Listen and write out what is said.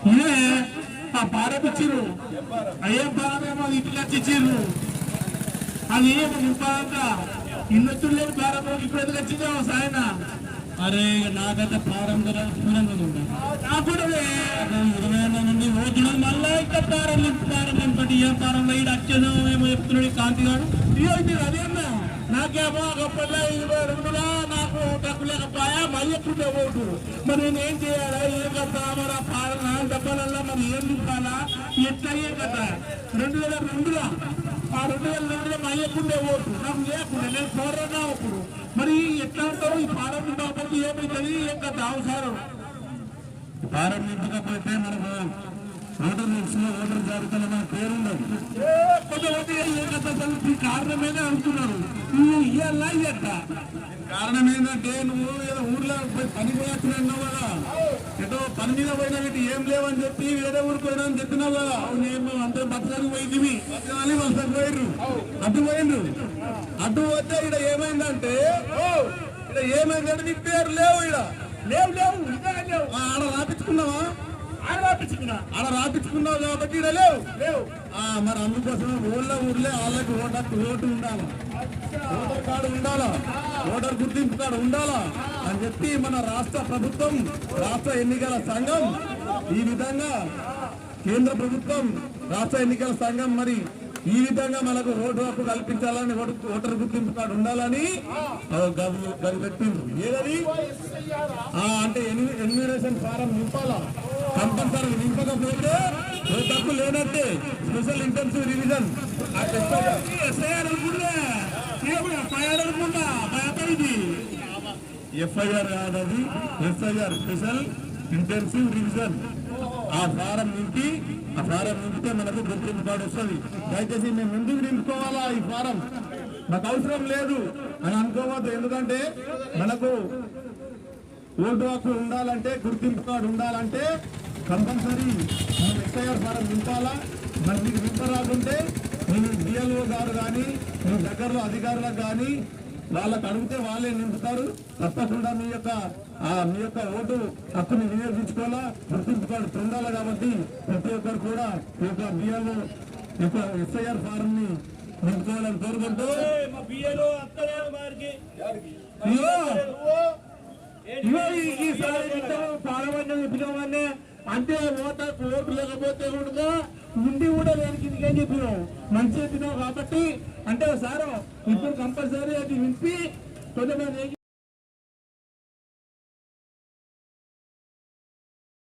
ఇదే ఆ పారపిచ్చిరు అయ్యే పారేమో ఇంటికి వచ్చిచ్చిర్రు అది నింపాలంతా ఇన్నొచ్చుడు లేదు పారం ఇప్పుడు ఎందుకు వచ్చిందో సాయన అరే నాకైతే పారం కదా నాకు కూడా 20 నుండి ఓటున్నది మళ్ళా ఇంకా పారం నింపటి ఏం పారంలో ఈడు వచ్చేదో ఏమో చెప్తున్నాడు కాంతి గారు ఇయో ఇది అదేనా నాకేమో గొప్పలా 22లా నాకు తక్కువ లేకపోయా మళ్ళీ ఎప్పుడు ఓటు మరి నేను ఏం చేయాలా ఏం కదా మరి ఆ పాలన డబ్బాలల్లో మరి ఏం నింపాలా ఎట్లా అయ్యే కదా 2002లో ఆ 2002లో మళ్ళీ ఎప్పుడు ఓటు నాకు లేకుండా నేను పోరాడా అప్పుడు మరి ఎట్లా ఉంటావు ఈ పాలన నింపకపోతే ఏమైతుంది ఏం కదా అవసరం పాలన నింపకపోతే మనకు ఓటర్ లిస్ట్ లో ఓటర్ జాబితాలో మన పేరుండదు కారణమేనే అంటున్నారు కారణం ఏంటంటే నువ్వు ఏదో ఊర్లో పని పోయేస్తున్నావు కదా ఏదో పని మీద పోయినా ఏం లేవని చెప్పి వేరే ఊరికి పోయినా అని చెప్పినావు కదా నేను అంతే బతకాలి పోయింది బతకాలి వలసకు పోయిర్రు అడ్డు పోయిండ్రు అడ్డు పోతే ఇక్కడ ఏమైందంటే ఇక్కడ ఏమైందంటే నీ పేరు లేవు ఇక్కడ లేవు ఆడ రాపించుకున్నావా ఆడ రాపించుకున్నావు కాబట్టి ఇక్కడ లేవు మరి అందుకోసం ఊళ్ళో వాళ్ళకి ఓటు ఉండాలా ఓటర్ కార్డు ఉండాలా ఓటర్ గుర్తింపు కార్డు ఉండాలా అని చెప్పి మన రాష్ట్ర ప్రభుత్వం రాష్ట్ర ఎన్నికల సంఘం ఈ విధంగా కేంద్ర ప్రభుత్వం రాష్ట్ర ఎన్నికల సంఘం మరి ఈ విధంగా మనకు ఓటు హక్కు కల్పించాలని ఓటర్ గుర్తింపు కార్డు ఉండాలని పెట్టింది ఏదది అంటే ఎన్యూమరేషన్ ఫారం నింపాలా కంపల్సరీ నింపకపోతే తప్పు లేనట్టే స్పెషల్ ఇంటెన్సివ్ రివిజన్ ఎఫ్ఐఆర్ కాదది ఎస్ఐఆర్ స్పెషల్ ఇంటెన్సివ్ రివిజన్ ఆ ఫారం నింపి నింపితే మనకు గుర్తింపు కార్డు వస్తుంది దయచేసి మేము ముందుకు నింపుకోవాలా ఈ ఫారం మాకు అవసరం లేదు అని అనుకోవద్దు ఎందుకంటే మనకు ఓటు హక్కు ఉండాలంటే గుర్తింపు కార్డు ఉండాలంటే కంపల్సరీ మనం ఎస్ఐఆర్ ఫారం నింపాలా మరి మీకు నింపరాకుంటే నేను డిఎల్ఓ గారు కానీ మీ దగ్గరలో అధికారులకు కానీ వాళ్ళకు అడిగితే వాళ్ళే నింపుతారు తప్పకుండా మీ యొక్క ఓటు హక్కుని వినియోగించుకోవాలా గుర్తింపు కార్డు పొందాలి కాబట్టి ప్రతి ఒక్కరు కూడా ఈ యొక్క డిఎల్ఓ యొక్క ఎస్ఐఆర్ ఫారం ని నింపుకోవాలని కోరుకుంటూ ఈసారి పాలవన్నీ చెప్పినామని అంటే ఓటు లేకపోతే కూడా ఉండి కూడా లేని కిందికని చెప్పినాం మంచి చెప్పినావు కాబట్టి అంటే సార్ ఇప్పుడు కంపల్సరీ అది వింపి కొంతమంది